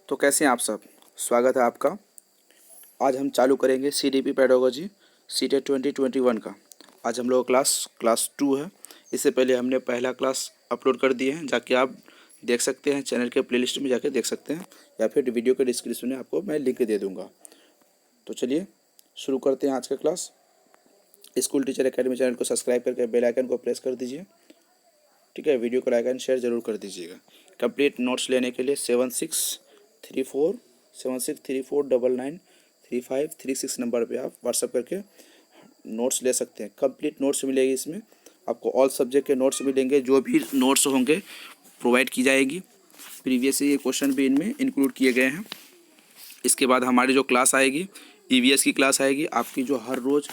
तो कैसे हैं आप सब। स्वागत है आपका। आज हम चालू करेंगे CDP पेडागोजी सीटेट 2021 का। आज हम लोग क्लास 2 है। इससे पहले हमने पहला क्लास अपलोड कर दिए हैं, जाके आप देख सकते हैं, चैनल के प्लेलिस्ट में जाके देख सकते हैं, या फिर वीडियो के डिस्क्रिप्शन में आपको मैं लिंक दे दूँगा। तो चलिए शुरू करते हैं आज का class. School teacher academy channel को सब्सक्राइब करके बेल आइकन को प्रेस कर दीजिए। ठीक है, वीडियो को लाइक एंड शेयर जरूर कर दीजिएगा। कंप्लीट नोट्स लेने के लिए 7634993536 नंबर पे आप व्हाट्सअप करके नोट्स ले सकते हैं। कंप्लीट नोट्स मिलेगी इसमें आपको, ऑल सब्जेक्ट के नोट्स मिलेंगे। जो भी नोट्स होंगे प्रोवाइड की जाएगी। प्रीवियस ये क्वेश्चन भी इनमें इंक्लूड किए गए हैं। इसके बाद हमारी जो क्लास आएगी, EVS की क्लास आएगी आपकी, जो हर रोज़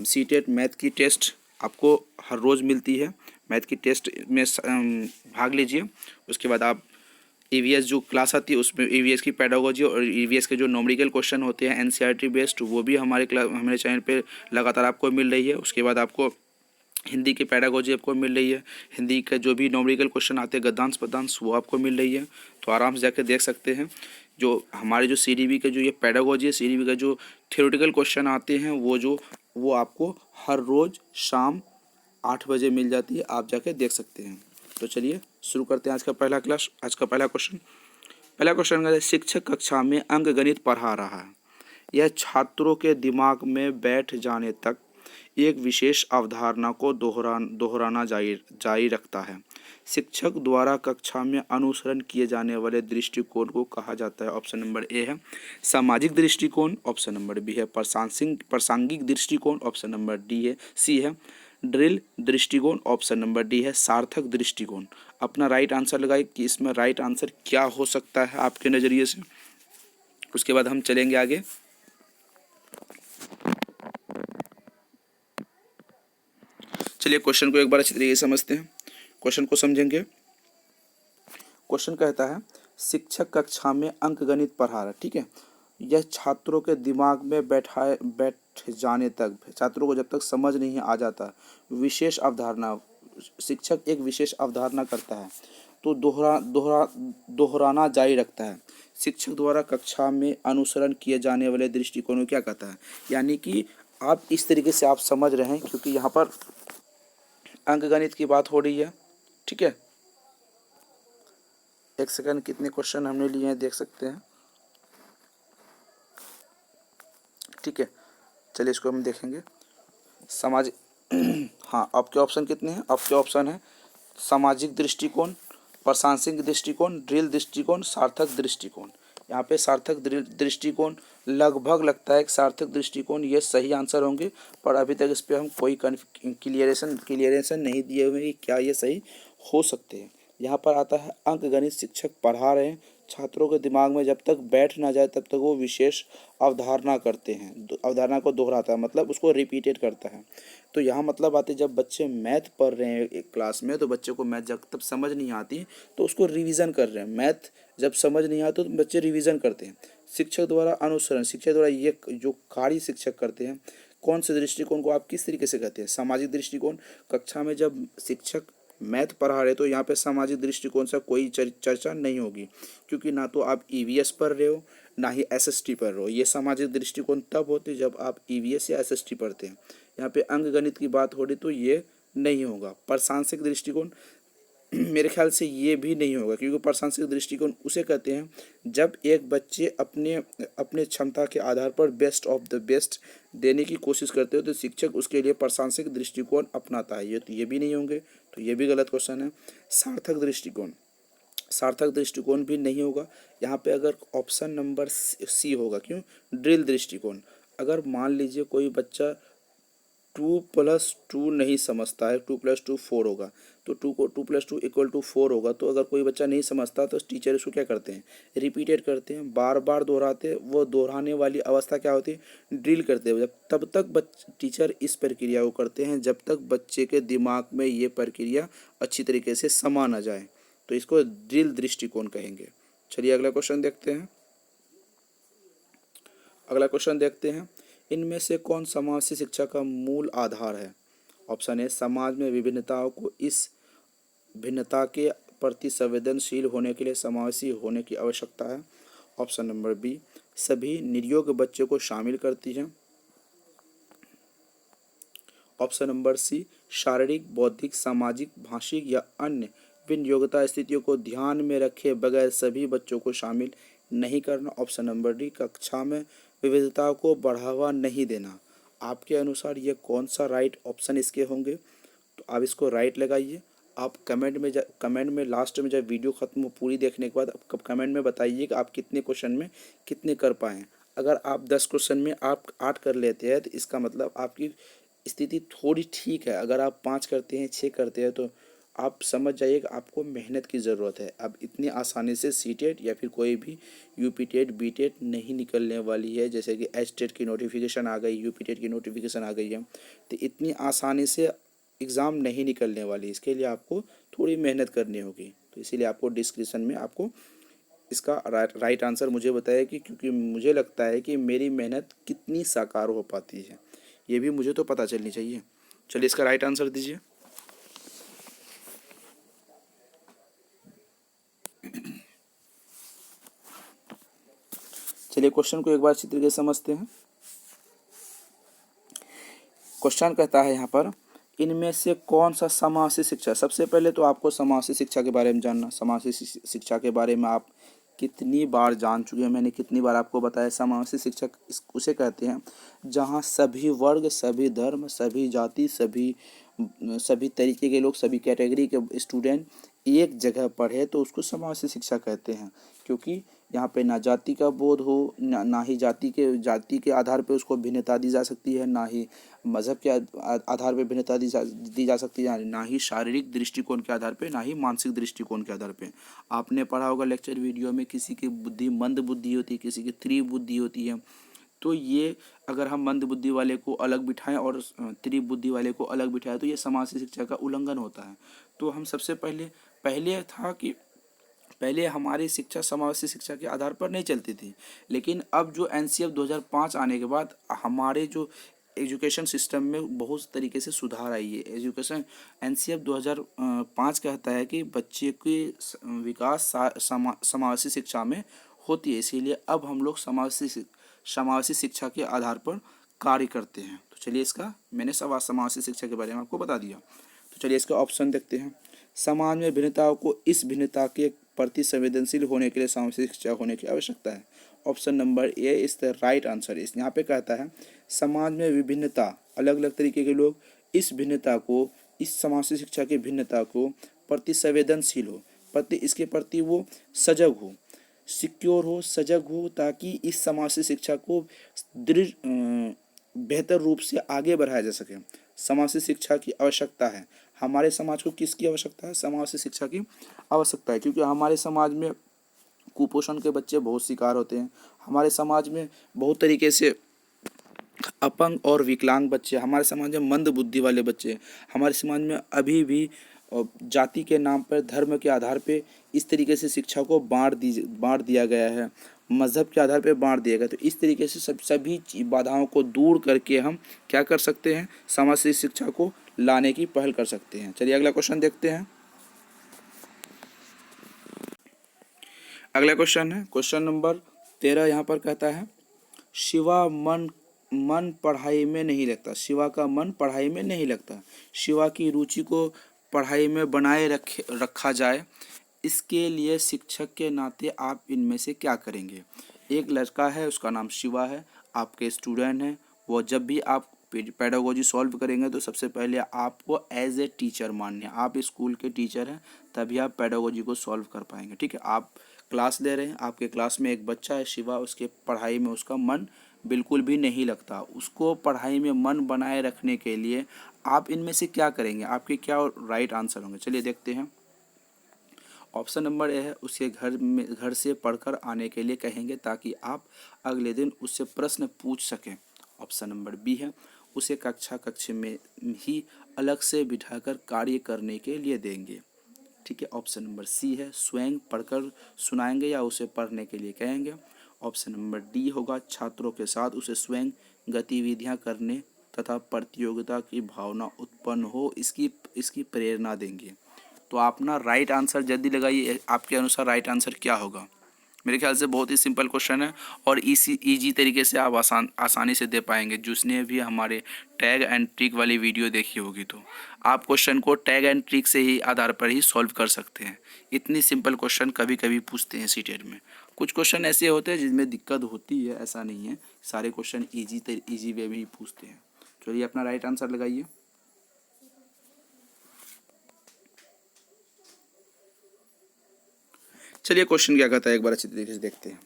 सीटेट मैथ की टेस्ट आपको हर रोज़ मिलती है। मैथ की टेस्ट में भाग लीजिए। उसके बाद आप EVS जो क्लास आती है उसमें EVS की पेडागोजी और EVS के जो न्यूमेरिकल क्वेश्चन होते हैं NCERT बेस्ड, वो भी हमारे चैनल पे लगातार आपको मिल रही है। उसके बाद आपको हिंदी की पेडागोजी आपको मिल रही है। हिंदी का जो भी न्यूमेरिकल क्वेश्चन आते हैं गद्यांश पद्यांश, वो आपको मिल रही है। तो आराम से जाकर देख सकते हैं। जो हमारे जो CDP का जो ये पेडागोजी है, CDP का जो थ्योरेटिकल क्वेश्चन आते हैं वो आपको हर रोज़ शाम 8 बजे मिल जाती है। आप जाके देख सकते हैं। तो चलिए शुरू करते हैं आज का पहला क्लास। आज का पहला क्वेश्चन है, शिक्षक कक्षा में अंक गणित पढ़ा रहा है। यह छात्रों के दिमाग में बैठ जाने तक एक विशेष अवधारणा को दोहराना जारी रखता है। शिक्षक द्वारा कक्षा में अनुसरण किए जाने वाले दृष्टिकोण को कहा जाता है। ऑप्शन नंबर ए है सामाजिक दृष्टिकोण, ऑप्शन नंबर बी है प्रासंगिक दृष्टिकोण, ऑप्शन नंबर सी है ड्रिल दृष्टिकोण, ऑप्शन नंबर डी है सार्थक दृष्टिकोण। अपना राइट आंसर लगाइए कि इसमें राइट आंसर क्या हो सकता है आपके नज़रिए से। उसके बाद हम चलेंगे आगे। चलिए क्वेश्चन को एक बार अच्छी तरीके से समझते हैं। क्वेश्चन को समझेंगे। क्वेश्चन कहता है शिक्षक कक्षा में अंक गणित पढ़ा रहा है। ठीक है, यह छात्रों के दिमाग में बैठ जाने तक, छात्रों को जब तक समझ नहीं आ जाता, विशेष अवधारणा, शिक्षक एक विशेष अवधारणा करता है तो दोहराना जारी रखता है। शिक्षक द्वारा कक्षा में अनुसरण किए जाने वाले दृष्टिकोण को क्या कहता है, यानी कि आप इस तरीके से आप समझ रहे हैं, क्योंकि यहाँ पर अंकगणित की बात हो रही है। ठीक है, एक सेकंड, कितने क्वेश्चन हमने लिए हैं देख सकते हैं। ठीक है, चलिए इसको हम देखेंगे। सामाजिक हाँ, आपके ऑप्शन कितने हैं? आपके ऑप्शन है सामाजिक दृष्टिकोण, प्रासंगिक दृष्टिकोण, ड्रिल दृष्टिकोण, सार्थक दृष्टिकोण। यहाँ पे सार्थक दृष्टिकोण लगभग लगता है कि सार्थक दृष्टिकोण ये सही आंसर होंगे, पर अभी तक इस पर हम कोई क्लियरेशन नहीं दिए हुए कि क्या ये सही हो सकते हैं। यहाँ पर आता है अंक गणित शिक्षक पढ़ा रहे हैं, छात्रों के दिमाग में जब तक बैठ ना जाए तब तक वो विशेष अवधारणा करते हैं। अवधारणा को दोहराता है, मतलब उसको रिपीटेड करता है। तो यहाँ मतलब आते जब बच्चे मैथ पढ़ रहे हैं एक क्लास में, तो बच्चे को मैथ जब तक समझ नहीं आती तो उसको रिवीजन कर रहे हैं। मैथ जब समझ नहीं आता तो बच्चे रिवीजन करते हैं। शिक्षक द्वारा अनुसरण, शिक्षक द्वारा ये जो कार्य शिक्षक करते हैं, कौन से दृष्टिकोण को आप किस तरीके से कहते हैं? सामाजिक दृष्टिकोण। कक्षा में जब शिक्षक मैथ पढ़ा रहे तो यहाँ पे सामाजिक दृष्टिकोण से कोई चर्चा नहीं होगी, क्योंकि ना तो आप EVS पढ़ रहे हो ना ही SST पढ़ रहे हो। ये सामाजिक दृष्टिकोण तब होते जब आप EVS या SST पढ़ते हैं। यहाँ पे अंक गणित की बात हो रही तो ये नहीं होगा। प्रासंगिक दृष्टिकोण मेरे ख्याल से ये भी नहीं होगा, क्योंकि प्रासंगिक दृष्टिकोण उसे कहते हैं जब एक बच्चे अपने अपने क्षमता के आधार पर बेस्ट ऑफ द बेस्ट देने की कोशिश करते हो तो शिक्षक उसके लिए प्रासंगिक दृष्टिकोण अपनाता है। ये भी नहीं होंगे, तो ये भी गलत क्वेश्चन है। सार्थक दृष्टिकोण, सार्थक दृष्टिकोण भी नहीं होगा। यहाँ पे अगर ऑप्शन नंबर सी होगा। क्यों? ड्रिल दृष्टिकोण। अगर मान लीजिए कोई बच्चा 2+2 नहीं समझता है, 2+2 4 होगा, तो 2+2 = 4 होगा। तो अगर कोई बच्चा नहीं समझता तो टीचर उसको क्या करते हैं? रिपीटेड करते हैं, बार बार दोहराते हैं। वो दोहराने वाली अवस्था क्या होती है? ड्रिल करते हैं। जब तब तक टीचर इस प्रक्रिया को करते हैं जब तक बच्चे के दिमाग में ये प्रक्रिया अच्छी तरीके से समा ना जाए, तो इसको ड्रिल दृष्टिकोण कहेंगे। चलिए अगला क्वेश्चन देखते हैं। अगला क्वेश्चन देखते हैं, इनमें से कौन समावेशी शिक्षा का मूल आधार है? ऑप्शन ए समाज में विभिन्नताओं को इस भिन्नता के प्रति संवेदनशील होने के लिए समावेशी होने की आवश्यकता है। ऑप्शन नंबर बी सभी निरयोग बच्चों को शामिल करती है। ऑप्शन नंबर सी शारीरिक, बौद्धिक, सामाजिक, भाषिक या अन्य विभिन्न योग्यता स्थितियों को ध्यान में रखे बगैर सभी बच्चों को शामिल नहीं करना। ऑप्शन नंबर डी कक्षा में विविधता को बढ़ावा नहीं देना। आपके अनुसार ये कौन सा राइट ऑप्शन इसके होंगे? तो आप इसको राइट लगाइए। आप कमेंट में लास्ट में जब वीडियो खत्म हो पूरी देखने के बाद आप कमेंट में बताइए कि आप कितने क्वेश्चन में कितने कर पाएँ। अगर आप 10 क्वेश्चन में आप 8 कर लेते हैं तो इसका मतलब आपकी स्थिति थोड़ी ठीक है। अगर आप 5 करते हैं, 6 करते हैं तो आप समझ जाइए कि आपको मेहनत की ज़रूरत है। अब इतनी आसानी से सीटेट या फिर कोई भी यूपी टेट, बी टेट नहीं निकलने वाली है। जैसे कि एच टेट की नोटिफिकेशन आ गई, यूपी टेट की नोटिफिकेशन आ गई है, तो इतनी आसानी से एग्ज़ाम नहीं निकलने वाली। इसके लिए आपको थोड़ी मेहनत करनी होगी। तो इसीलिए आपको डिस्क्रिप्शन में आपको इसका राइट आंसर मुझे बताया कि क्योंकि मुझे लगता है कि मेरी मेहनत कितनी साकार हो पाती है, ये भी मुझे तो पता चलनी चाहिए। चलिए इसका राइट आंसर दीजिए। चलिए क्वेश्चन को एक बार अच्छी तरीके से समझते हैं। क्वेश्चन कहता है यहाँ पर इनमें से कौन सा समावेशी शिक्षा। सबसे पहले तो आपको समावेशी शिक्षा के बारे में जानना। समावेशी शिक्षा के बारे में आप कितनी बार जान चुके हैं, मैंने कितनी बार आपको बताया। समावेशी शिक्षा उसे कहते हैं जहाँ सभी वर्ग, सभी धर्म, सभी जाति, सभी तरीके के लोग, सभी कैटेगरी के स्टूडेंट एक जगह पढ़े तो उसको समावेशी शिक्षा कहते हैं। क्योंकि यहाँ पे ना जाति का बोध हो, ना ही जाति के आधार पे उसको भिन्नता दी जा सकती है, ना ही मज़हब के आधार पे भिन्नता दी जा सकती है, ना ही शारीरिक दृष्टिकोण के आधार पे, ना ही मानसिक दृष्टिकोण के आधार पे। आपने पढ़ा होगा लेक्चर वीडियो में किसी की बुद्धि मंद बुद्धि होती है, किसी की तीव्र बुद्धि होती है। तो ये अगर हम मंद बुद्धि वाले को अलग बिठाएं और तीव्र बुद्धि वाले को अलग बिठाएं तो ये समावेशी शिक्षा का उल्लंघन होता है। तो हम सबसे पहले था कि पहले हमारी शिक्षा समावेशी शिक्षा के आधार पर नहीं चलती थी। लेकिन अब जो एनसीएफ 2005 आने के बाद हमारे जो एजुकेशन सिस्टम में बहुत तरीके से सुधार आई है। एजुकेशन एनसीएफ 2005 कहता है कि बच्चे के विकास समावेशी शिक्षा में होती है। इसीलिए अब हम लोग समावेशी शिक्षा के आधार पर कार्य करते हैं। तो चलिए इसका मैंने समावेशी शिक्षा के बारे में आपको बता दिया। तो चलिए इसका ऑप्शन देखते हैं। समाज में भिन्नताओं को इस भिन्नता के प्रति संवेदनशील होने के लिए समावेशी शिक्षा होने की आवश्यकता है। Option number A is the right answer. इस यहाँ पे कहता है समाज में विभिन्नता, अलग अलग तरीके के लोग, इस भिन्नता को, इस समावेशी शिक्षा की भिन्नता को प्रति संवेदनशील हो, प्रति इसके प्रति वो सजग हो, सिक्योर हो, सजग हो, ताकि इस समावेशी शिक्षा को दृढ़ बेहतर रूप से आगे बढ़ाया जा सके। समावेशी शिक्षा की आवश्यकता है। हमारे समाज को किसकी आवश्यकता है? समावेशी शिक्षा की आवश्यकता है। क्योंकि हमारे समाज में कुपोषण के बच्चे बहुत शिकार होते हैं। हमारे समाज में बहुत तरीके से अपंग और विकलांग बच्चे, हमारे समाज में मंद बुद्धि वाले बच्चे, हमारे समाज में अभी भी जाति के नाम पर, धर्म के आधार पे इस तरीके से शिक्षा को बांट दिया गया है, मज़हब के आधार पे बांट दिया गया। तो इस तरीके से सभी बाधाओं को दूर करके हम क्या कर सकते हैं? समावेशी शिक्षा को लाने की पहल कर सकते हैं। चलिए अगला क्वेश्चन देखते हैं। अगला क्वेश्चन है क्वेश्चन नंबर 13। यहाँ पर कहता है शिवा मन पढ़ाई में नहीं लगता। शिवा का मन पढ़ाई में नहीं लगता। शिवा की रुचि को पढ़ाई में बनाए रखा जाए, इसके लिए शिक्षक के नाते आप इनमें से क्या करेंगे? एक लड़का है, उसका नाम शिवा है, आपके स्टूडेंट हैं। वो जब भी आप पेडागोजी सॉल्व करेंगे तो सबसे पहले आपको एज ए टीचर मानना है। आप स्कूल के टीचर हैं, तभी आप पेडागोजी को सॉल्व कर पाएंगे। ठीक है, आप क्लास ले रहे हैं, आपके क्लास में एक बच्चा है शिवा, उसके पढ़ाई में उसका मन बिल्कुल भी नहीं लगता। उसको पढ़ाई में मन बनाए रखने के लिए आप इनमें से क्या करेंगे? आपके क्या राइट आंसर होंगे? चलिए देखते हैं। ऑप्शन नंबर ए है उसके घर से पढ़कर आने के लिए कहेंगे ताकि आप अगले दिन उससे प्रश्न पूछ सकें। ऑप्शन नंबर बी है उसे कक्ष में ही अलग से बिठाकर कार्य करने के लिए देंगे। ठीक है, ऑप्शन नंबर सी है स्वयं पढ़कर सुनाएंगे या उसे पढ़ने के लिए कहेंगे। ऑप्शन नंबर डी होगा छात्रों के साथ उसे स्वयं गतिविधियां करने तथा प्रतियोगिता की भावना उत्पन्न हो इसकी प्रेरणा देंगे। तो आप ना राइट आंसर जल्दी लगाइए। आपके अनुसार राइट आंसर क्या होगा? मेरे ख्याल से बहुत ही सिंपल क्वेश्चन है और इजी तरीके से आप आसानी से दे पाएंगे। जिसने भी हमारे टैग एंड ट्रिक वाली वीडियो देखी होगी तो आप क्वेश्चन को टैग एंड ट्रिक से ही आधार पर ही सॉल्व कर सकते हैं। इतनी सिंपल क्वेश्चन कभी कभी पूछते हैं सीटेट में। कुछ क्वेश्चन ऐसे होते हैं जिसमें दिक्कत होती है, ऐसा नहीं है, सारे क्वेश्चन ईजी वे में ही पूछते हैं। चलिए अपना राइट आंसर लगाइए। चलिए क्वेश्चन क्या कहता है एक बार अच्छी तरीके से देखते हैं।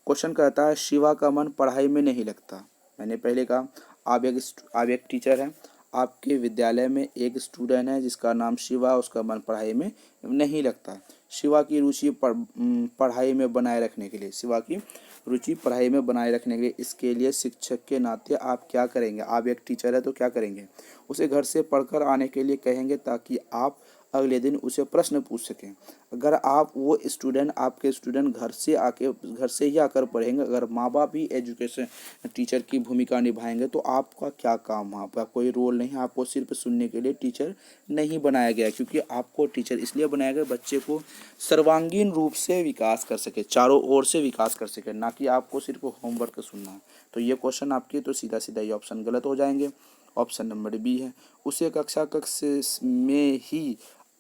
क्वेश्चन कहता है शिवा का मन पढ़ाई में नहीं लगता। मैंने पहले कहा आप एक टीचर हैं, आपके विद्यालय में एक स्टूडेंट है जिसका नाम शिवा, उसका मन पढ़ाई में नहीं लगता। शिवा की रुचि पढ़ाई में बनाए रखने के लिए, शिवा की रुचि पढ़ाई में बनाए रखने के लिए इसके लिए शिक्षक के नाते आप क्या करेंगे? आप एक टीचर है तो क्या करेंगे? उसे घर से पढ़कर आने के लिए कहेंगे ताकि आप अगले दिन उसे प्रश्न पूछ सकें। अगर आप वो स्टूडेंट आपके स्टूडेंट घर से ही आकर पढ़ेंगे, अगर माँ बाप ही एजुकेशन टीचर की भूमिका निभाएंगे तो आपका क्या काम है? आपका कोई रोल नहीं है। आपको सिर्फ सुनने के लिए टीचर नहीं बनाया गया, क्योंकि आपको टीचर इसलिए बनाया गया बच्चे को सर्वांगीण रूप से विकास कर सके, चारों ओर से विकास कर सके, ना कि आपको सिर्फ होमवर्क सुनना है। तो ये क्वेश्चन आपके तो सीधा सीधा ये ऑप्शन गलत हो जाएंगे। ऑप्शन नंबर बी है, उसे कक्ष में ही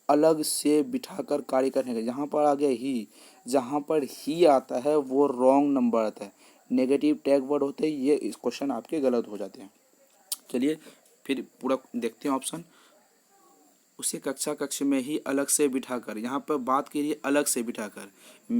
अलग से बिठाकर कार्य करने का। यहाँ पर आ गया ही, जहाँ पर ही आता है वो रॉन्ग नंबर आता है, नेगेटिव टैग वर्ड होते हैं, ये इस क्वेश्चन आपके गलत हो जाते हैं। चलिए फिर पूरा देखते हैं ऑप्शन। उसे कक्ष में ही अलग से बिठाकर, यहाँ पर बात कीजिए अलग से बिठाकर।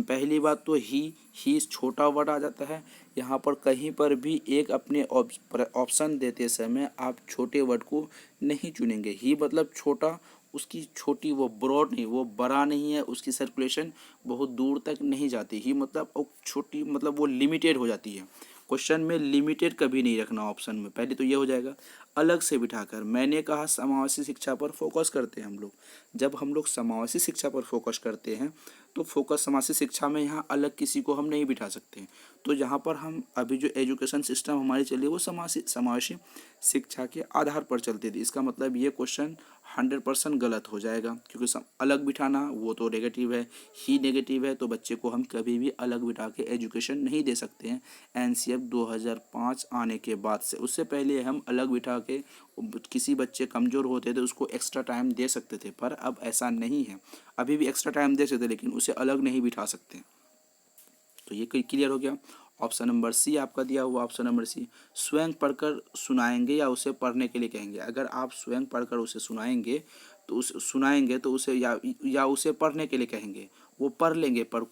पहली बात तो ही छोटा वर्ड आ जाता है। यहाँ पर कहीं पर भी एक अपने ऑप्शन देते समय आप छोटे वर्ड को नहीं चुनेंगे। ही मतलब छोटा, उसकी छोटी, वो ब्रॉड नहीं, वो बड़ा नहीं है, उसकी सर्कुलेशन बहुत दूर तक नहीं जाती। ही मतलब छोटी, मतलब वो लिमिटेड हो जाती है। क्वेश्चन में लिमिटेड कभी नहीं रखना ऑप्शन में, पहले तो ये हो जाएगा। अलग से बिठाकर, मैंने कहा समावेशी शिक्षा पर फोकस करते हैं हम लोग। जब हम लोग समावेशी शिक्षा पर फोकस करते हैं तो फोकस समावेशी शिक्षा में यहाँ अलग किसी को हम नहीं बिठा सकते। तो यहाँ पर हम अभी जो एजुकेशन सिस्टम हमारी चली है वो समावेशी शिक्षा के आधार पर चलती थी। इसका मतलब ये क्वेश्चन 100% गलत हो जाएगा, क्योंकि अलग बिठाना वो तो नेगेटिव है, ही नेगेटिव है, तो बच्चे को हम कभी भी अलग बिठा के एजुकेशन नहीं दे सकते हैं। एनसीएफ 2005 आने के बाद से, उससे पहले हम अलग बिठा के किसी बच्चे कमज़ोर होते थे उसको एक्स्ट्रा टाइम दे सकते थे, पर अब ऐसा नहीं है। अभी भी एक्स्ट्रा टाइम दे सकते लेकिन उसे अलग नहीं बिठा सकते। तो ये क्लियर हो गया। ऑप्शन नंबर सी आपका दिया हुआ, ऑप्शन नंबर सी, स्वयं पढ़कर सुनाएंगे या उसे पढ़ने के लिए कहेंगे। अगर आप स्वयं पढ़कर उसे सुनाएंगे तो उसे या उसे पढ़ने के लिए कहेंगे, वो पढ़ लेंगे, पर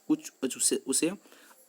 कुछ उसे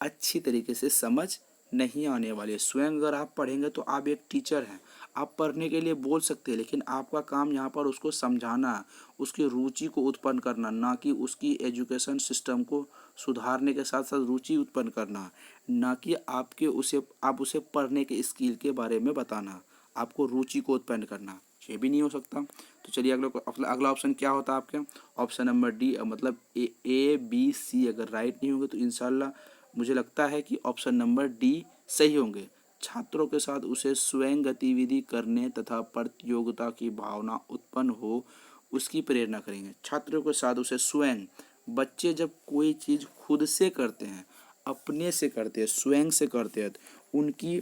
अच्छी तरीके से समझ नहीं आने वाली है। स्वयं अगर आप पढ़ेंगे तो आप एक टीचर हैं, आप पढ़ने के लिए बोल सकते हैं, लेकिन आपका काम यहाँ पर उसको समझाना, उसकी रुचि को उत्पन्न करना, ना कि उसकी एजुकेशन सिस्टम को सुधारने के साथ साथ रुचि उत्पन्न करना, ना कि आप उसे पढ़ने के स्किल के बारे में बताना, आपको रुचि को उत्पन्न करना, ये भी नहीं हो सकता। तो चलिए अगला ऑप्शन क्या होता है आपके? ऑप्शन नंबर डी, मतलब ए बी सी अगर राइट नहीं होंगे तो इंशाल्लाह मुझे लगता है कि ऑप्शन नंबर डी सही होंगे। छात्रों के साथ उसे स्वयं गतिविधि करने तथा प्रतियोगिता की भावना उत्पन्न हो उसकी प्रेरणा करेंगे। छात्रों के साथ उसे स्वयं, बच्चे जब कोई चीज़ खुद से करते हैं, अपने से करते हैं, स्वयं से करते हैं, तो उनकी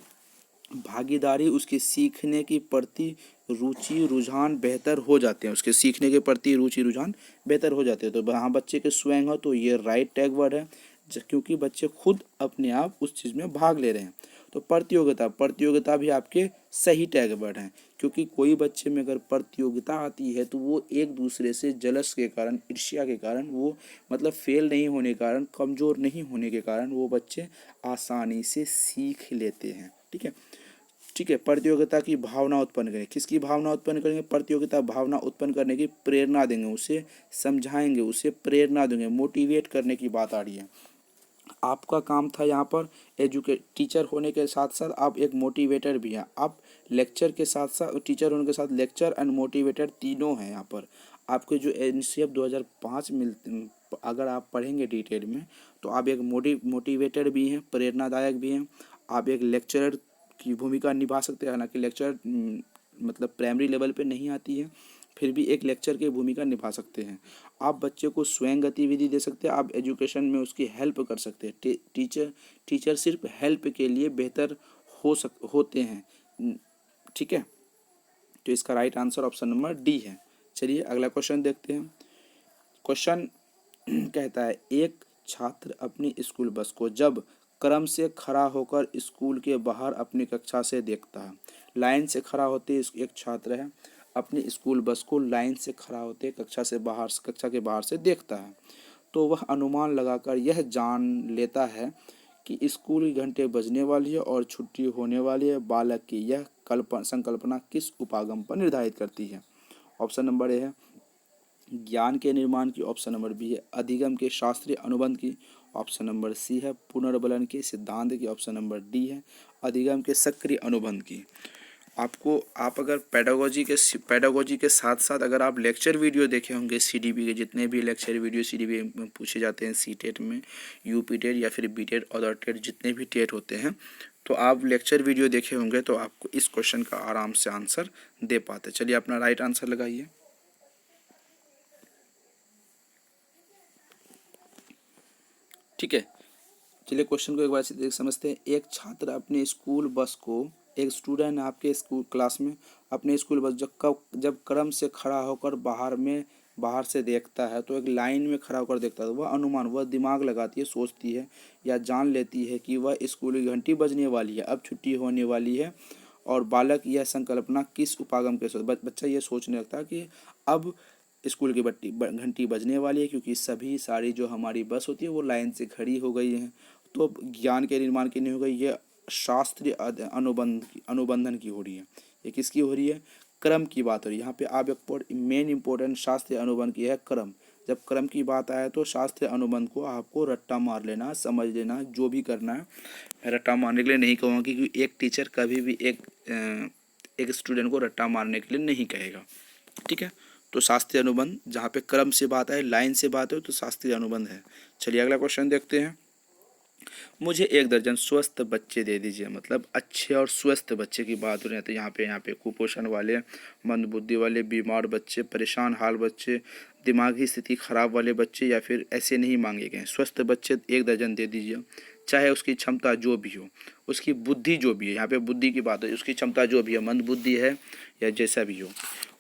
भागीदारी, उसके सीखने की प्रति रुचि रुझान बेहतर हो जाते हैं, उसके सीखने के प्रति रुचि रुझान बेहतर हो जाते हैं। तो हाँ, बच्चे के स्वयं हो तो ये राइट टैग वर्ड है, क्योंकि बच्चे खुद अपने आप उस चीज़ में भाग ले रहे हैं। तो प्रतियोगिता भी आपके सही टैग वर्ड हैं, क्योंकि कोई बच्चे में अगर प्रतियोगिता आती है तो वो एक दूसरे से जलस के कारण, ईर्ष्या के कारण, वो मतलब फेल नहीं होने के कारण, कमज़ोर नहीं होने के कारण वो बच्चे आसानी से सीख लेते हैं। ठीक है, प्रतियोगिता की भावना उत्पन्न करें। किसकी भावना उत्पन्न करेंगे? प्रतियोगिता भावना उत्पन्न करने की प्रेरणा देंगे, उसे समझाएंगे, उसे प्रेरणा देंगे, मोटिवेट करने की बात आ रही है। आपका काम था यहाँ पर टीचर होने के साथ साथ आप एक मोटिवेटर भी हैं। आप लेक्चर के साथ साथ, टीचर होने के साथ लेक्चर एंड मोटिवेटर तीनों हैं यहाँ पर। आपके जो एनसीएफ 2005 अगर आप पढ़ेंगे डिटेल में तो आप एक मोटिवेटर भी हैं, प्रेरणादायक भी हैं। आप एक लेक्चरर की भूमिका निभा सकते हैं, हालांकि लेक्चर मतलब प्राइमरी लेवल पे नहीं आती है, फिर भी एक लेक्चर की भूमिका निभा सकते हैं। आप बच्चे को स्वयं गतिविधि दे सकते हैं, आप एजुकेशन में उसकी हेल्प कर सकते हैं। टीचर सिर्फ हेल्प के लिए बेहतर होते हैं। ठीक है, तो इसका right answer option number D है। चलिए अगला क्वेश्चन देखते हैं। क्वेश्चन कहता है, एक छात्र अपनी स्कूल बस को जब क्रम से खड़ा होकर स्कूल के बाहर अपनी कक्षा से देखता है। लाइन से खड़ा होते एक छात्र है, अपनी स्कूल बस को लाइन से खड़ा होते कक्षा के बाहर से देखता है, तो वह अनुमान लगाकर यह जान लेता है कि स्कूल की घंटे बजने वाली है और छुट्टी होने वाली है। बालक की यह संकल्पना किस उपागम पर निर्धारित करती है? ऑप्शन नंबर ए है ज्ञान के निर्माण की, ऑप्शन नंबर बी है अधिगम के शास्त्रीय अनुबंध की, ऑप्शन नंबर सी है पुनर्बलन के सिद्धांत की, ऑप्शन नंबर डी है अधिगम के सक्रिय अनुबंध की। आप अगर पेडागोजी के साथ साथ अगर आप लेक्चर वीडियो देखे होंगे सीडीपी के, जितने भी लेक्चर वीडियो सीडीपी में पूछे जाते हैं, सीटेट में, यूपी टेट या फिर बीटेट अदर टेट जितने भी टेट होते हैं, तो आप लेक्चर वीडियो देखे होंगे तो आपको इस क्वेश्चन का आराम से आंसर दे पाते। चलिए अपना राइट आंसर लगाइए। ठीक है, चलिए क्वेश्चन को एक बार से समझते हैं। एक छात्र अपने स्कूल बस को, एक स्टूडेंट आपके स्कूल क्लास में अपने स्कूल बस जब क्रम से खड़ा होकर बाहर से देखता है, तो एक लाइन में खड़ा होकर देखता है, तो वह दिमाग लगाती है, सोचती है या जान लेती है कि वह स्कूल की घंटी बजने वाली है, अब छुट्टी होने वाली है। और बालक यह संकल्पना किस उपागम के साथ, बच्चा ये सोचने लगता है कि अब स्कूल की घंटी बजने वाली है, क्योंकि सारी जो हमारी बस होती है वो लाइन से खड़ी हो गई है। तो ज्ञान के निर्माण की नहीं हो गई, ये शास्त्रीय अनुबंधन की हो रही है। ये किसकी हो रही है? क्रम की बात हो रही है। यहाँ पे आप एक मेन इंपॉर्टेंट शास्त्रीय अनुबंध की है क्रम। जब क्रम की बात आए तो शास्त्रीय अनुबंध को आपको रट्टा मार लेना, समझ लेना, जो भी करना है। मैं रट्टा मारने के लिए नहीं कहूँगा, क्योंकि एक टीचर कभी भी एक स्टूडेंट को रट्टा मारने के लिए नहीं कहेगा। ठीक है, तो शास्त्रीय अनुबंध, जहाँ पे क्रम से बात है, लाइन से बात है, तो शास्त्रीय अनुबंध है। चलिए अगला क्वेश्चन देखते हैं। मुझे 1 दर्जन स्वस्थ बच्चे दे दीजिए, मतलब अच्छे और स्वस्थ बच्चे की बात हो रही है। तो यहाँ पे कुपोषण वाले, मंदबुद्धि वाले, बीमार बच्चे, परेशान हाल बच्चे, दिमागी स्थिति खराब वाले बच्चे, या फिर ऐसे नहीं मांगे गए। स्वस्थ बच्चे 1 दर्जन दे दीजिए, चाहे उसकी क्षमता जो भी हो, उसकी बुद्धि जो भी है, यहाँ पे बुद्धि की बात है, उसकी क्षमता जो भी है, मंदबुद्धि है या जैसा भी हो।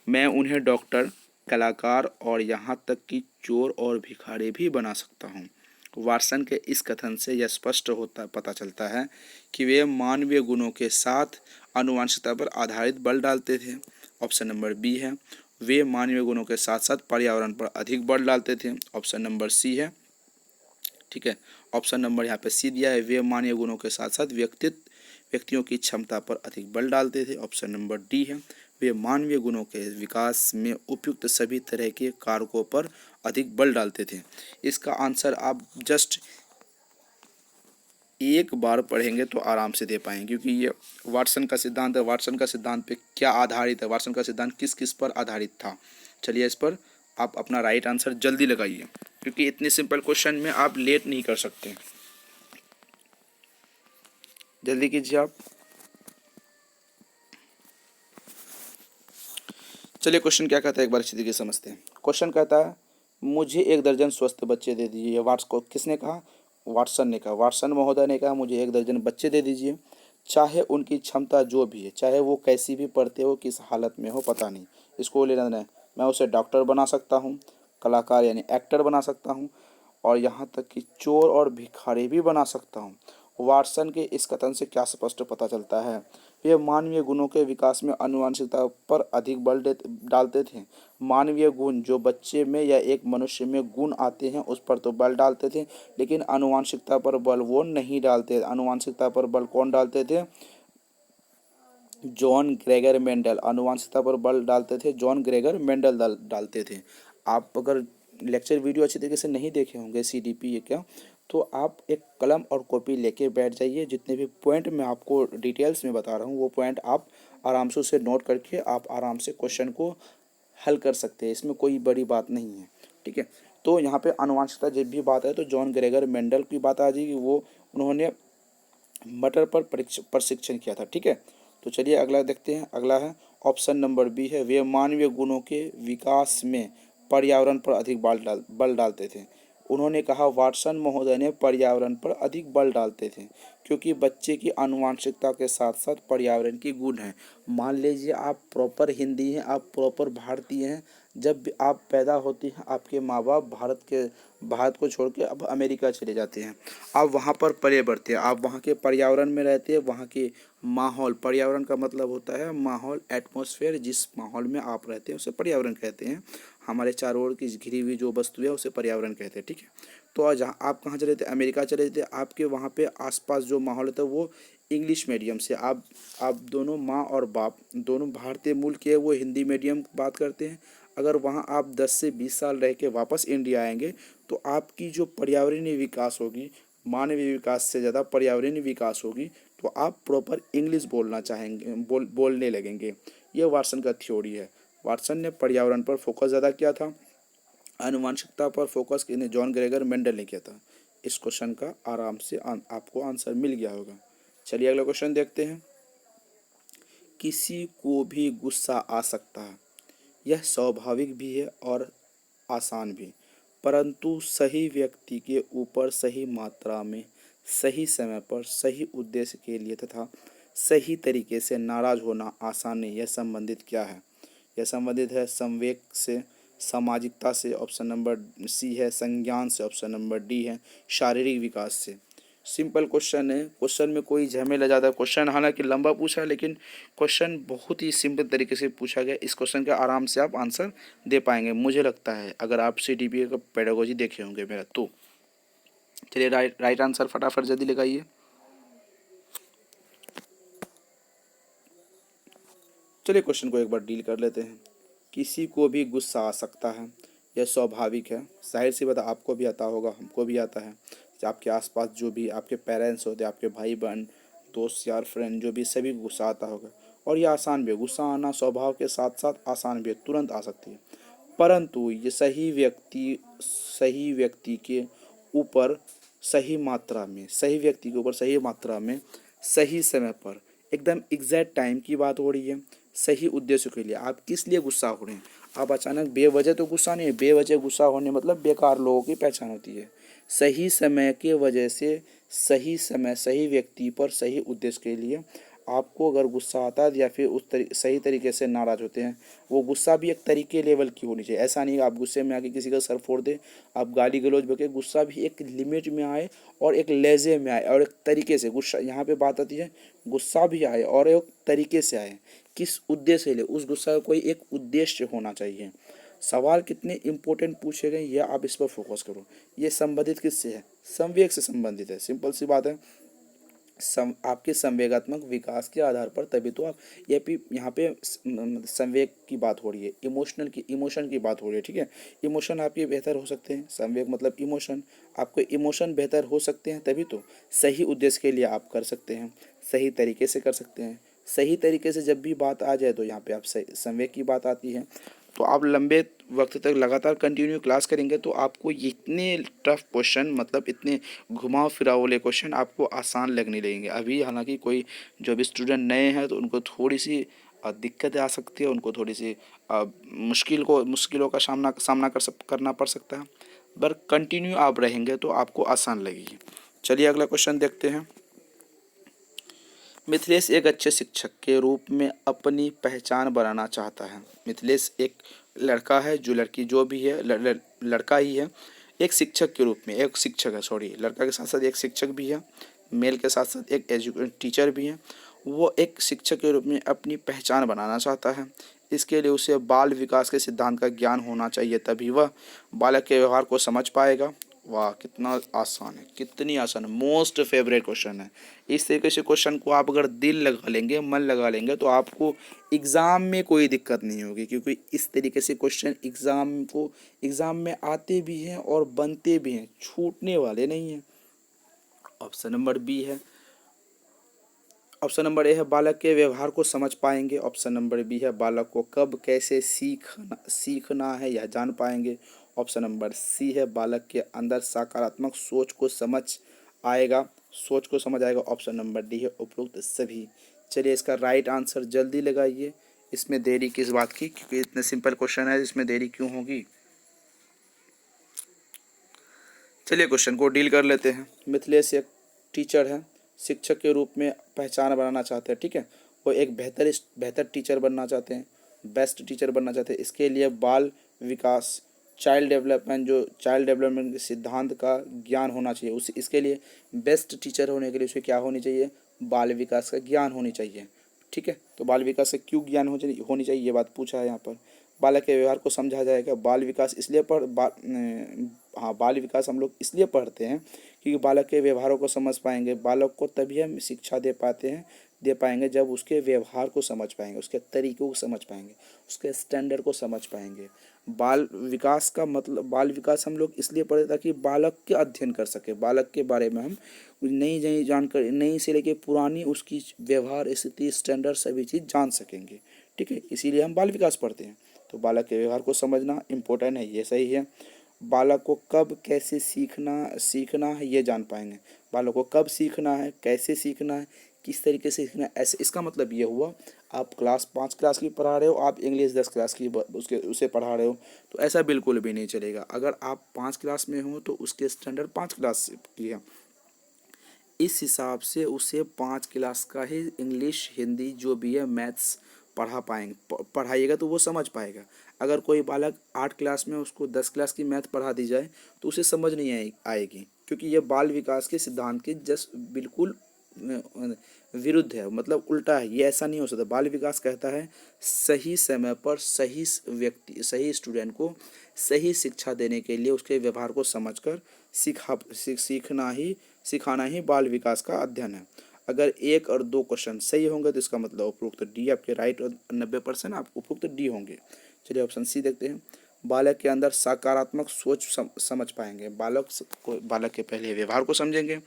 मैं उन्हें डॉक्टर, कलाकार और यहाँ तक कि चोर और भिखारी भी बना सकता हूँ। वाटसन के इस कथन से यह स्पष्ट पता चलता है कि वे मानवीय गुणों के साथ आनुवंशिकता पर आधारित बल डालते थे। ऑप्शन नंबर बी है वे मानवीय गुणों के साथ साथ पर्यावरण पर अधिक बल डालते थे। ऑप्शन नंबर सी है, ठीक है, ऑप्शन नंबर यहाँ पे सी दिया है, वे मानवीय गुणों के साथ साथ व्यक्तियों की क्षमता पर अधिक बल डालते थे। ऑप्शन नंबर डी है, वे मानवीय गुणों के विकास में उपयुक्त सभी तरह के कारकों पर अधिक बल डालते थे। इसका आंसर आप जस्ट एक बार पढ़ेंगे तो आराम से दे पाएंगे, क्योंकि ये वाटसन का सिद्धांत है। वाटसन का सिद्धांत पे क्या आधारित है, वाटसन का सिद्धांत किस किस पर आधारित था? चलिए इस पर आप अपना राइट आंसर जल्दी लगाइए, क्योंकि इतने सिंपल क्वेश्चन में आप लेट नहीं कर सकते। जल्दी कीजिए आप। चलिए क्वेश्चन क्या कहता है एक बार अच्छी तरीके से समझते हैं। क्वेश्चन कहता है मुझे 1 दर्जन स्वस्थ बच्चे दे दीजिए। ये किसने कहा? वाटसन ने कहा। वाटसन महोदय ने कहा मुझे 1 दर्जन बच्चे दे दीजिए, चाहे उनकी क्षमता जो भी है, चाहे वो कैसी भी पढ़ते हो, किस हालत में हो, पता नहीं, इसको लेना नहीं। मैं उसे डॉक्टर बना सकता हूँ, कलाकार यानी एक्टर बना सकता हूँ, और यहाँ तक कि चोर और भिखारी भी बना सकता हूँ। वाटसन के इस कथन से क्या स्पष्ट पता चलता है? वे मानवीय गुणों के विकास में आनुवंशिकता पर अधिक बल डालते थे। मानवीय गुण जो बच्चे में या एक मनुष्य में गुण आते हैं उस पर तो बल डालते थे, लेकिन आनुवंशिकता पर बल वो नहीं डालते। आनुवंशिकता पर बल कौन डालते थे? जॉन ग्रेगर मेंडल आनुवंशिकता पर बल डालते थे। जॉन ग्रेगर मेंडल डालते थे। आप अगर लेक्चर वीडियो अच्छी तरीके से नहीं देखे होंगे सीडीपी ये क्या, तो आप एक कलम और कॉपी लेके बैठ जाइए। जितने भी पॉइंट मैं आपको डिटेल्स में बता रहा हूँ वो पॉइंट आप आराम से उसे नोट करके आप आराम से क्वेश्चन को हल कर सकते हैं। इसमें कोई बड़ी बात नहीं है, ठीक है। तो यहाँ पे आनुवंशिकता जब भी बात है तो जॉन ग्रेगर मेंडल की बात आ जाएगी। उन्होंने मटर पर प्रशिक्षण किया था, ठीक है। तो चलिए अगला देखते हैं। अगला है ऑप्शन नंबर बी है वे मानवीय गुणों के विकास में पर्यावरण पर अधिक बल डालते थे। उन्होंने कहा वाटसन महोदय ने पर्यावरण पर अधिक बल डालते थे क्योंकि बच्चे की आनुवंशिकता के साथ साथ पर्यावरण की गुण है। मान लीजिए आप प्रॉपर हिंदी हैं, आप प्रॉपर भारतीय हैं, जब भी आप पैदा होती हैं आपके माँ बाप भारत को छोड़ के अब अमेरिका चले जाते हैं। आप वहाँ पर पले बढ़ते हैं, आप वहाँ के पर्यावरण में रहते हैं, वहाँ के माहौल, पर्यावरण का मतलब होता है माहौल, एटमॉस्फेयर, जिस माहौल में आप रहते हैं उसे पर्यावरण कहते हैं। हमारे चारों ओर की घिरी हुई जो वस्तु है उसे पर्यावरण कहते हैं, ठीक है। तो जहाँ आप कहाँ चले थे, अमेरिका चले थे, आपके वहाँ पे आसपास जो माहौल था वो इंग्लिश मीडियम से, आप दोनों माँ और बाप दोनों भारतीय मूल के, वो हिंदी मीडियम बात करते हैं। अगर वहाँ आप 10 से 20 साल रह के वापस इंडिया आएंगे तो आपकी जो पर्यावरणीय विकास होगी, मानवीय विकास से ज़्यादा पर्यावरणीय विकास होगी, तो आप प्रॉपर इंग्लिश बोलना चाहेंगे, बोलने लगेंगे। ये वाटसन का थ्योरी है। वाटसन ने पर्यावरण पर फोकस ज़्यादा किया था, आनुवंशिकता पर फोकस इन्हें जॉन ग्रेगर मेंडल ने किया था। इस क्वेश्चन का आराम से आपको आंसर मिल गया होगा। चलिए अगला क्वेश्चन देखते हैं। किसी को भी गुस्सा आ सकता है, यह स्वाभाविक भी है और आसान भी, परंतु सही व्यक्ति के ऊपर सही मात्रा में, सही समय पर, सही उद्देश्य के लिए तथा सही तरीके से नाराज होना आसान नहीं। यह संबंधित क्या है? यह संबंधित है संवेग से, सामाजिकता से, ऑप्शन नंबर सी है संज्ञान से, ऑप्शन नंबर डी है शारीरिक विकास से। सिंपल क्वेश्चन है, क्वेश्चन में कोई झमेला ज़्यादा, क्वेश्चन हालांकि लंबा पूछा है लेकिन क्वेश्चन बहुत ही सिंपल तरीके से पूछा गया। इस क्वेश्चन का आराम से आप आंसर दे पाएंगे मुझे लगता है, अगर आप CDPA का पेडागोजी देखे होंगे मेरा तो। चलिए राइट आंसर फटाफट जल्दी लगाइए। चलिए क्वेश्चन को एक बार डील कर लेते हैं। किसी को भी गुस्सा आ सकता है, यह स्वाभाविक है। जाहिर सी बात है, आपको भी आता होगा, हमको भी आता है। आपके आसपास जो भी आपके पेरेंट्स होते हैं, आपके भाई बहन, दोस्त यार, फ्रेंड, जो भी, सभी को गुस्सा आता होगा। और ये आसान भी है, गुस्सा आना स्वभाव के साथ साथ आसान भी है, तुरंत आ सकती है। परंतु ये सही व्यक्ति के ऊपर सही मात्रा में, सही व्यक्ति के ऊपर सही मात्रा में, सही समय पर, एकदम एग्जैक्ट टाइम की बात हो रही है, सही उद्देश्य के लिए। आप किस लिए गुस्सा हो रहे हैं? आप अचानक बेवजह तो गुस्सा नहीं है, बेवजह गुस्सा होने मतलब बेकार लोगों की पहचान होती है। सही समय के वजह से, सही समय, सही व्यक्ति पर, सही उद्देश्य के लिए आपको अगर गुस्सा आता है या फिर सही तरीके से नाराज़ होते हैं, वो गुस्सा भी एक तरीके लेवल की होनी चाहिए। ऐसा नहीं कि आप गुस्से में आके किसी का सर फोड़ दें, आप गाली गलौज बके। गुस्सा भी एक लिमिट में आए और एक लहजे में आए और एक तरीके से। गुस्सा यहाँ पे बात आती है, गुस्सा भी आए और एक तरीके से आए। किस उद्देश्य से ले, उस गुस्सा का कोई एक उद्देश्य होना चाहिए। सवाल कितने इंपॉर्टेंट पूछे गए यह आप इस पर फोकस करो। ये संबंधित किससे है? संवेग से संबंधित है, सिंपल सी बात है। आपके संवेगात्मक विकास के आधार पर, तभी तो आप ये भी यहाँ पे संवेग की बात हो रही है, इमोशन की बात हो रही है, ठीक है। इमोशन आपके बेहतर हो सकते हैं, संवेग मतलब इमोशन, आपके इमोशन बेहतर हो सकते हैं, तभी तो सही उद्देश्य के लिए आप कर सकते हैं, सही तरीके से कर सकते हैं। सही तरीके से जब भी बात आ जाए तो यहाँ पे आप संवेग की बात आती है। तो आप लंबे वक्त तक लगातार कंटिन्यू क्लास करेंगे तो आपको इतने टफ क्वेश्चन, मतलब इतने घुमाव फिराव वाले क्वेश्चन आपको आसान लगने लगेंगे। अभी हालांकि कोई जो भी स्टूडेंट नए हैं तो उनको थोड़ी सी दिक्कतें आ सकती है, उनको थोड़ी सी मुश्किलों का सामना करना पड़ सकता है, पर कंटिन्यू आप रहेंगे तो आपको आसान लगेगी। चलिए अगला क्वेश्चन देखते हैं। मिथिलेश एक अच्छे शिक्षक के रूप में अपनी पहचान बनाना चाहता है। मिथिलेश एक लड़का है, जो लड़की जो भी है, लड़का ही है। एक शिक्षक के रूप में, एक शिक्षक है, सॉरी, लड़का के साथ साथ एक शिक्षक भी है, मेल के साथ साथ एक टीचर भी है। वो एक शिक्षक के रूप में अपनी पहचान बनाना चाहता है। इसके लिए उसे बाल विकास के सिद्धांत का ज्ञान होना चाहिए, तभी वह बालक के व्यवहार को समझ पाएगा। वाह, कितना आसान है, कितनी आसान है, मोस्ट फेवरेट क्वेश्चन है। इस तरीके से क्वेश्चन को आप अगर दिल लगा लेंगे, मन लगा लेंगे, तो आपको एग्ज़ाम में कोई दिक्कत नहीं होगी, क्योंकि इस तरीके से क्वेश्चन एग्ज़ाम में आते भी हैं और बनते भी हैं, छूटने वाले नहीं हैं। ऑप्शन नंबर बी है। ऑप्शन नंबर ए है बालक के व्यवहार को समझ पाएंगे। ऑप्शन नंबर बी है बालक को कब कैसे सीखना है यह जान पाएंगे। ऑप्शन नंबर सी है बालक के अंदर सकारात्मक सोच को समझ आएगा। ऑप्शन नंबर डी है उपरोक्त सभी। चलिए इसका राइट आंसर जल्दी लगाइए। इसमें देरी किस बात की, क्योंकि इतने सिंपल क्वेश्चन है, इसमें देरी क्यों होगी? चलिए क्वेश्चन को डील कर लेते हैं। मिथिलेश एक टीचर है, शिक्षक के रूप में पहचान बनाना चाहते हैं, ठीक है। वो एक बेहतर टीचर बनना चाहते हैं, बेस्ट टीचर बनना चाहते हैं। इसके लिए बाल विकास, चाइल्ड डेवलपमेंट के सिद्धांत का ज्ञान होना चाहिए। उस इसके लिए बेस्ट टीचर होने के लिए उसे क्या होनी चाहिए, बाल विकास का ज्ञान होनी चाहिए, ठीक है। तो बाल विकास से क्यों ज्ञान होनी चाहिए ये बात पूछा है यहाँ पर। बालक के व्यवहार को समझा जाएगा। बाल विकास इसलिए बाल विकास हम लोग इसलिए पढ़ते हैं क्योंकि बालक के व्यवहारों को समझ पाएंगे। बालक को तभी हम शिक्षा दे पाएंगे जब उसके व्यवहार को समझ पाएंगे, उसके तरीकों को समझ पाएंगे, उसके स्टैंडर्ड को समझ पाएंगे। बाल विकास हम लोग इसलिए पढ़े ताकि बालक के अध्ययन कर सके, बालक के बारे में हम नई नई जानकारी, नई से लेके पुरानी उसकी व्यवहार, स्थिति, स्टैंडर्ड सभी चीज़ जान सकेंगे, ठीक है। इसीलिए हम बाल विकास पढ़ते हैं। तो बालक के व्यवहार को समझना इम्पोर्टेंट है, ये सही है। बालक को कब कैसे सीखना है ये जान पाएंगे। बालक को कब सीखना है, कैसे सीखना है, किस तरीके से सीखना है। ऐसे इसका मतलब ये हुआ आप क्लास 5 क्लास की पढ़ा रहे हो, आप इंग्लिश 10 क्लास की उसे पढ़ा रहे हो, तो ऐसा बिल्कुल भी नहीं चलेगा। अगर आप 5 क्लास में हो तो उसके स्टैंडर्ड 5 क्लास की है, इस हिसाब से उसे 5 क्लास का ही इंग्लिश, हिंदी जो भी है, मैथ्स पढ़ाइएगा तो वो समझ पाएगा। अगर कोई बालक 8 क्लास में उसको 10 क्लास की मैथ पढ़ा दी जाए तो उसे समझ नहीं आएगी, क्योंकि ये बाल विकास के सिद्धांत के जस्ट बिल्कुल विरुद्ध है, मतलब उल्टा है। ये ऐसा नहीं हो सकता। बाल विकास कहता है सही समय पर सही स्टूडेंट को सही शिक्षा देने के लिए उसके व्यवहार को समझकर सिखाना ही बाल विकास का अध्ययन है। अगर 1 और 2 क्वेश्चन सही होंगे तो इसका मतलब उपरोक्त डी आपके राइट और 90% आप उपरोक्त डी होंगे। चलिए ऑप्शन सी देखते हैं। बालक के अंदर सकारात्मक सोच समझ पाएंगे। बालक के पहले व्यवहार को समझेंगे,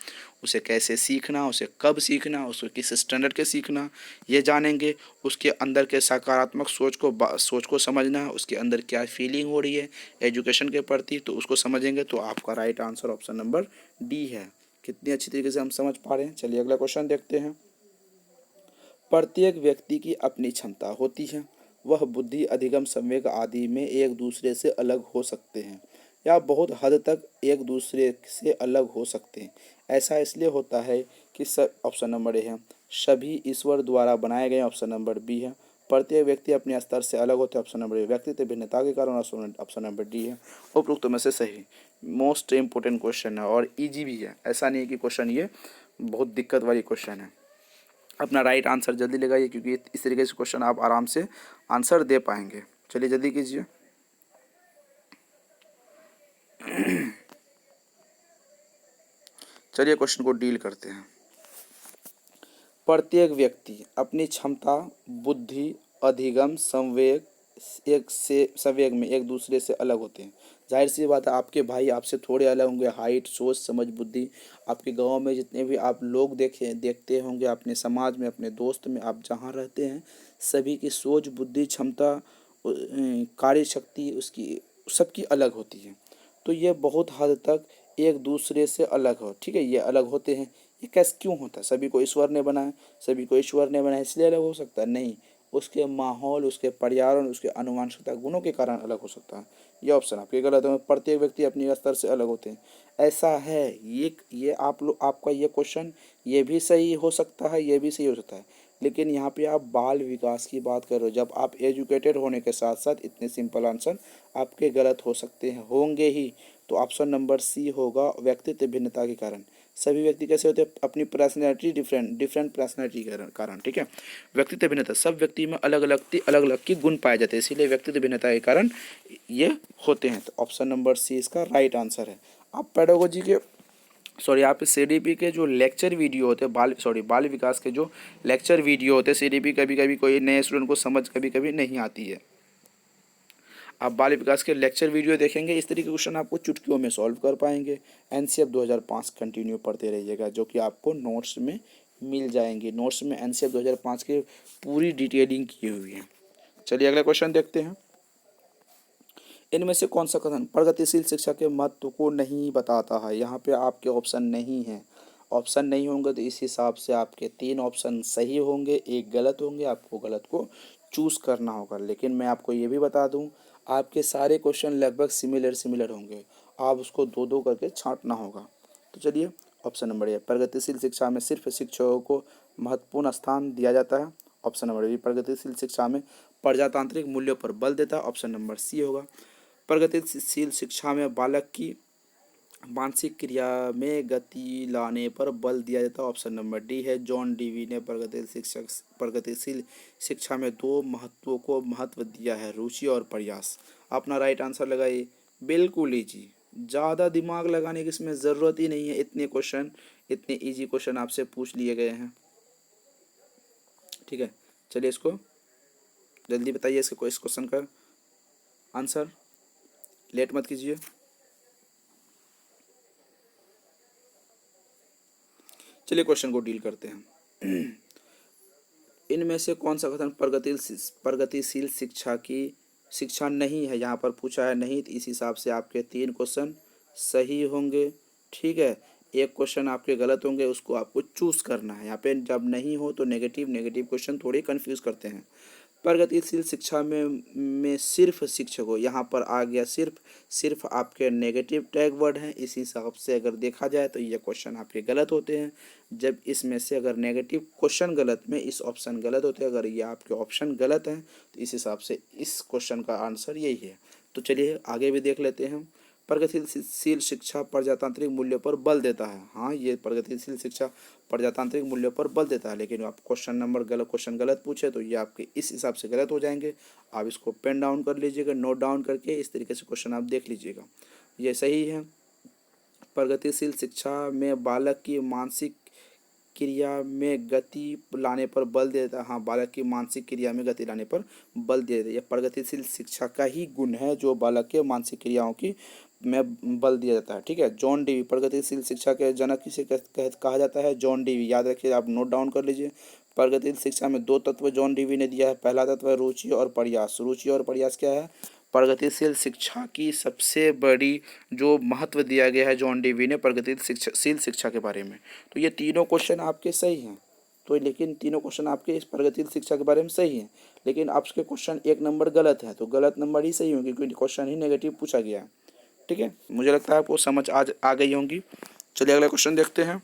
उसे कैसे सीखना, उसे कब सीखना, उसको किस स्टैंडर्ड के सीखना, ये जानेंगे। उसके अंदर के सकारात्मक सोच को समझना, उसके अंदर क्या फीलिंग हो रही है एजुकेशन के प्रति, तो उसको समझेंगे। तो आपका right answer option number D है। कितनी अच्छी तरीके से हम समझ पा रहे हैं। चलिए अगला क्वेश्चन देखते हैं। प्रत्येक व्यक्ति की अपनी क्षमता होती है, वह बुद्धि, अधिगम, संवेग आदि में एक दूसरे से अलग हो सकते हैं या बहुत हद तक एक दूसरे से अलग हो सकते हैं। ऐसा इसलिए होता है कि ऑप्शन नंबर ए है, सभी ईश्वर द्वारा बनाए गए। ऑप्शन नंबर बी है, प्रत्येक व्यक्ति अपने स्तर से अलग होते हैं। ऑप्शन नंबर ए, व्यक्तित्व भिन्नता के कारण। ऑप्शन नंबर डी है उपरोक्त में से सही। मोस्ट इम्पोर्टेंट क्वेश्चन है और इजी भी है, ऐसा नहीं है कि क्वेश्चन ये बहुत दिक्कत वाली क्वेश्चन है। अपना राइट आंसर जल्दी लगाइए, क्योंकि इस तरीके से क्वेश्चन आप आराम से आंसर दे पाएंगे। चलिए जल्दी कीजिए। चलिए क्वेश्चन को डील करते हैं। प्रत्येक व्यक्ति अपनी क्षमता, बुद्धि, अधिगम, संवेग में एक दूसरे से अलग होते हैं। जाहिर सी बात है, आपके भाई आपसे थोड़े अलग होंगे, हाइट, सोच, समझ, बुद्धि। आपके गांव में जितने भी आप लोग देखते होंगे, अपने समाज में, अपने दोस्त में, आप जहाँ रहते हैं, सभी की सोच, बुद्धि, क्षमता, कार्य शक्ति उसकी सबकी अलग होती है। तो ये बहुत हद तक एक दूसरे से अलग हो, ठीक है। ये अलग होते हैं। ये कैसे क्यों होता है? सभी को ईश्वर ने बनाया, सभी को ईश्वर ने बनाया इसलिए अलग हो सकता है? नहीं, उसके माहौल, उसके पर्यावरण, उसके अनुवांशिकता गुणों के कारण अलग हो सकता है। ये ऑप्शन आपके गलत है। प्रत्येक व्यक्ति अपने स्तर से अलग होते हैं, ऐसा है। ये आपका ये क्वेश्चन ये भी सही हो सकता है, ये भी सही हो सकता है, लेकिन यहाँ पे आप बाल विकास की बात कर रहे हो। जब आप एजुकेटेड होने के साथ साथ इतने सिंपल आंसर आपके गलत हो सकते हैं, होंगे ही। तो ऑप्शन नंबर सी होगा, व्यक्तित्व भिन्नता के कारण। सभी व्यक्ति कैसे होते हैं? अपनी पर्सनैलिटी डिफरेंट पर्सनैलिटी के कारण, ठीक है। व्यक्तित्व भिन्नता, सब व्यक्ति में अलग अलग की गुण पाए जाते हैं, इसीलिए व्यक्तित्व भिन्नता के कारण ये होते हैं। तो ऑप्शन नंबर सी इसका राइट आंसर है। आप पेडागोजी के यहाँ पे सीडीपी के जो लेक्चर वीडियो होते हैं, बाल विकास के जो लेक्चर वीडियो होते हैं सीडीपी, कभी कभी कोई नए स्टूडेंट को समझ कभी कभी नहीं आती है। आप बाल विकास के लेक्चर वीडियो देखेंगे, इस तरीके के क्वेश्चन आपको चुटकियों में सॉल्व कर पाएंगे। एनसीएफ 2005 कंटिन्यू पढ़ते रहिएगा, जो कि आपको नोट्स में मिल जाएंगे। नोट्स में एनसीएफ 2005 की पूरी डिटेलिंग की हुई है। चलिए अगला क्वेश्चन देखते हैं। इनमें से कौन सा कथन प्रगतिशील शिक्षा के महत्व को नहीं बताता है? यहाँ पे आपके ऑप्शन नहीं है। ऑप्शन नहीं होंगे तो इस हिसाब से आपके 3 ऑप्शन सही होंगे, 1 गलत होंगे। आपको गलत को चूज़ करना होगा। लेकिन मैं आपको ये भी बता दूं, आपके सारे क्वेश्चन लगभग सिमिलर होंगे आप उसको दो दो करके छांटना होगा। तो चलिए ऑप्शन नंबर ए, प्रगतिशील शिक्षा में सिर्फ शिक्षकों को महत्वपूर्ण स्थान दिया जाता है। ऑप्शन नंबर बी, प्रगतिशील शिक्षा में प्रजातांत्रिक मूल्यों पर बल देता है। ऑप्शन नंबर सी होगा, प्रगतिशील शिक्षा में बालक की मानसिक क्रिया में गति लाने पर बल दिया जाता है। ऑप्शन नंबर डी है, जॉन डीवी ने प्रगतिशील शिक्षा में दो महत्वों को महत्व दिया है, रुचि और प्रयास। अपना राइट आंसर लगाइए। बिल्कुल इजी, ज़्यादा दिमाग लगाने की इसमें ज़रूरत ही नहीं है। इतने इजी क्वेश्चन आपसे पूछ लिए गए हैं। ठीक है, चलिए इसको जल्दी बताइए इस क्वेश्चन का आंसर, लेट मत कीजिए। चलिए क्वेश्चन को डील करते हैं। इनमें से कौन सा कथन प्रगतिशील शिक्षा नहीं है, यहाँ पर पूछा है नहीं, तो इस हिसाब से आपके 3 क्वेश्चन सही होंगे। ठीक है, एक क्वेश्चन आपके गलत होंगे, उसको आपको चूज करना है। यहाँ पे जब नहीं हो तो नेगेटिव क्वेश्चन थोड़े कंफ्यूज करते हैं। प्रगतिशील शिक्षा में सिर्फ शिक्षकों, यहाँ पर आ गया सिर्फ आपके नेगेटिव टैग वर्ड हैं। इस हिसाब से अगर देखा जाए तो ये क्वेश्चन आपके गलत होते हैं। जब इसमें से अगर नेगेटिव क्वेश्चन गलत में इस ऑप्शन गलत होते हैं, अगर ये आपके ऑप्शन गलत हैं तो इस हिसाब से इस क्वेश्चन का आंसर यही है। तो चलिए आगे भी देख लेते हैं। प्रगतिशील शिक्षा प्रजातांत्रिक मूल्यों पर बल देता है। हाँ, ये प्रगतिशील शिक्षा प्रजातांत्रिक मूल्यों पर बल देता है, लेकिन आप क्वेश्चन गलत पूछे तो ये आपके इस हिसाब से गलत हो जाएंगे। आप इसको पेन डाउन कर लीजिएगा, नोट डाउन करके इस तरीके से क्वेश्चन आप देख लीजिएगा। ये सही है, प्रगतिशील शिक्षा में बालक की मानसिक क्रिया में गति लाने पर बल देता है। हाँ, बालक की मानसिक क्रिया में गति लाने पर बल दे देता है। यह प्रगतिशील शिक्षा का ही गुण है जो बालक के मानसिक क्रियाओं की में बल दिया जाता है। ठीक है, जॉन डीवी प्रगतिशील शिक्षा के जनक किसे कहा जाता है? John Dewey. याद रखिए, आप नोट डाउन कर लीजिए। प्रगतिशील शिक्षा में 2 तत्व जॉन डीवी ने दिया है। पहला तत्व है रुचि और प्रयास। रुचि और प्रयास क्या है? प्रगतिशील शिक्षा की सबसे बड़ी जो महत्व दिया गया है जॉन डीवी ने प्रगतिशील शिक्षा के बारे में। तो ये तीनों क्वेश्चन आपके सही हैं। तो लेकिन तीनों क्वेश्चन आपके इस प्रगतिशील शिक्षा के बारे में सही हैं, लेकिन आपके क्वेश्चन 1 नंबर गलत है, तो गलत नंबर ही सही होंगे क्योंकि क्वेश्चन ही नेगेटिव पूछा गया है। ठीक है, मुझे लगता है आपको समझ आज आ गई होंगी। चलिए अगला क्वेश्चन देखते हैं।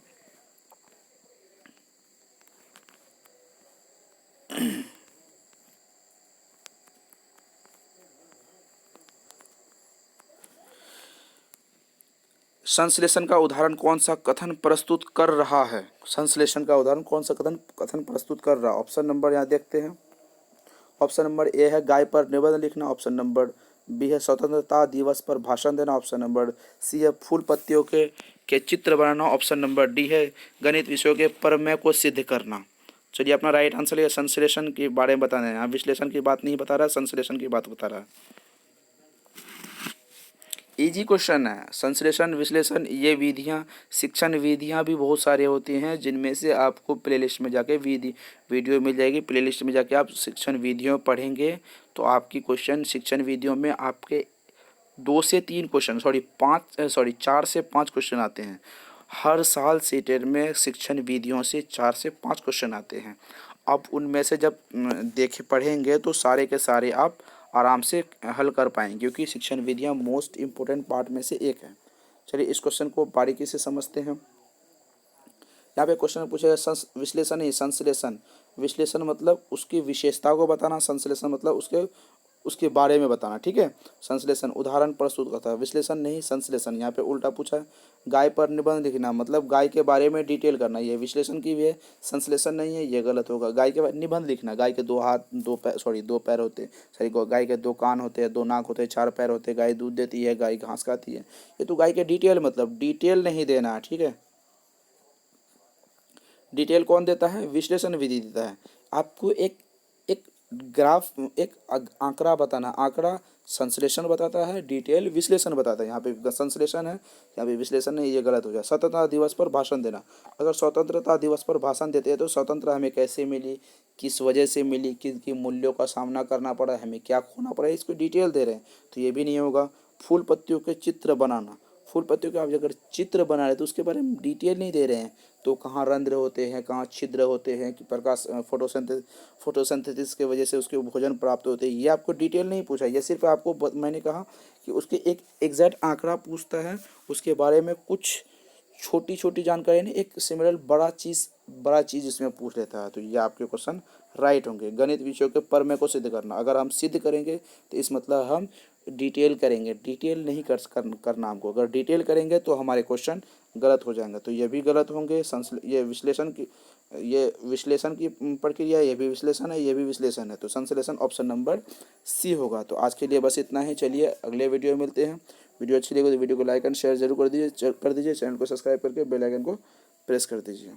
संश्लेषण का उदाहरण कौन सा कथन प्रस्तुत कर रहा है? संश्लेषण का उदाहरण कौन सा कथन प्रस्तुत कर रहा है? ऑप्शन नंबर यहाँ देखते हैं। ऑप्शन नंबर ए है गाय पर निबंध लिखना। ऑप्शन नंबर बी है स्वतंत्रता दिवस पर भाषण देना। ऑप्शन नंबर सी है फूल पत्तियों के चित्र बनाना। ऑप्शन नंबर डी है गणित विषयों के प्रमेय को सिद्ध करना। चलिए अपना राइट आंसर है। संश्लेषण के बारे में बताना है, यहाँ विश्लेषण की बात नहीं बता रहा, संश्लेषण की बात बता रहा है। इजी क्वेश्चन है। संश्लेषण विश्लेषण ये विधियाँ, शिक्षण विधियाँ भी बहुत सारे होती हैं, जिनमें से आपको प्लेलिस्ट में जाके वीडियो मिल जाएगी। प्लेलिस्ट में जाके आप शिक्षण विधियों पढ़ेंगे तो आपकी क्वेश्चन शिक्षण विधियों में आपके 2 से 3 क्वेश्चन 4 से 5 क्वेश्चन आते हैं। हर साल सीटेट में शिक्षण विधियों से 4 से 5 क्वेश्चन आते हैं। अब उनमें से जब पढ़ेंगे तो सारे के सारे आप आराम से हल कर पाएंगे, क्योंकि शिक्षण विधियाँ मोस्ट इम्पोर्टेंट पार्ट में से एक है। चलिए इस क्वेश्चन को बारीकी से समझते हैं। यहाँ पे क्वेश्चन पूछा है विश्लेषण नहीं संश्लेषण। विश्लेषण मतलब उसकी विशेषता को बताना, संश्लेषण मतलब उसके बारे में बताना। ठीक है, संश्लेषण उदाहरण प्रस्तुत करता है, विश्लेषण नहीं संश्लेषण। यहाँ पे उल्टा पूछा है गाय पर निबंध लिखना, मतलब गाय के बारे में डिटेल करना, ये विश्लेषण की भी है, संश्लेषण नहीं है, ये गलत होगा। गाय के निबंध लिखना, गाय के 2 हाथ 2 पैर होते, गाय के 2 कान होते हैं, 2 नाक होते हैं, 4 पैर होते हैं, गाय दूध देती है, गाय घास खाती है। ये तो गाय के डिटेल, मतलब डिटेल नहीं देना है। ठीक है, डिटेल कौन देता है? विश्लेषण विधि देता है। आपको एक ग्राफ, एक आंकड़ा बताना, आंकड़ा संश्लेषण बताता है, डिटेल विश्लेषण बताता है। यहाँ पे संश्लेषण है, यहाँ पे विश्लेषण नहीं, ये गलत हो गया। स्वतंत्रता दिवस पर भाषण देना, अगर स्वतंत्रता दिवस पर भाषण देते हैं तो स्वतंत्रता हमें कैसे मिली, किस वजह से मिली, किन मूल्यों का सामना करना पड़ा, हमें क्या खोना पड़ा, इसको डिटेल दे रहे हैं, तो ये भी नहीं होगा। फूल पत्तियों के चित्र बनाना, फूल पत्तियों के आप अगर चित्र बना रहे हैं तो उसके बारे में डिटेल नहीं दे रहे हैं, तो कहाँ रंध्र होते हैं, कहाँ छिद्र होते हैं, कि प्रकाश फोटोसिंथेसिस के वजह से उसके भोजन प्राप्त होते हैं, ये आपको डिटेल नहीं पूछा। ये सिर्फ आपको मैंने कहा कि उसके एक एग्जैक्ट आंकड़ा पूछता है, उसके बारे में कुछ छोटी छोटी जानकारी नहीं, एक सिमिलर बड़ा चीज़ इसमें पूछ लेता है, तो ये आपके क्वेश्चन राइट होंगे। गणित विषयों के प्रमेय को सिद्ध करना, अगर हम सिद्ध करेंगे तो इस मतलब हम डिटेल करेंगे, डिटेल नहीं करना हमको, अगर डिटेल करेंगे तो हमारे क्वेश्चन गलत हो जाएंगे, तो ये भी गलत होंगे। ये विश्लेषण की प्रक्रिया, ये भी विश्लेषण है, ये भी विश्लेषण है, तो संश्लेषण ऑप्शन नंबर सी होगा। तो आज के लिए बस इतना ही, चलिए अगले वीडियो में मिलते हैं। वीडियो अच्छी लगी तो वीडियो को लाइक एंड शेयर जरूर कर दीजिए, चैनल को सब्सक्राइब करके बेल आइकन को प्रेस कर दीजिए।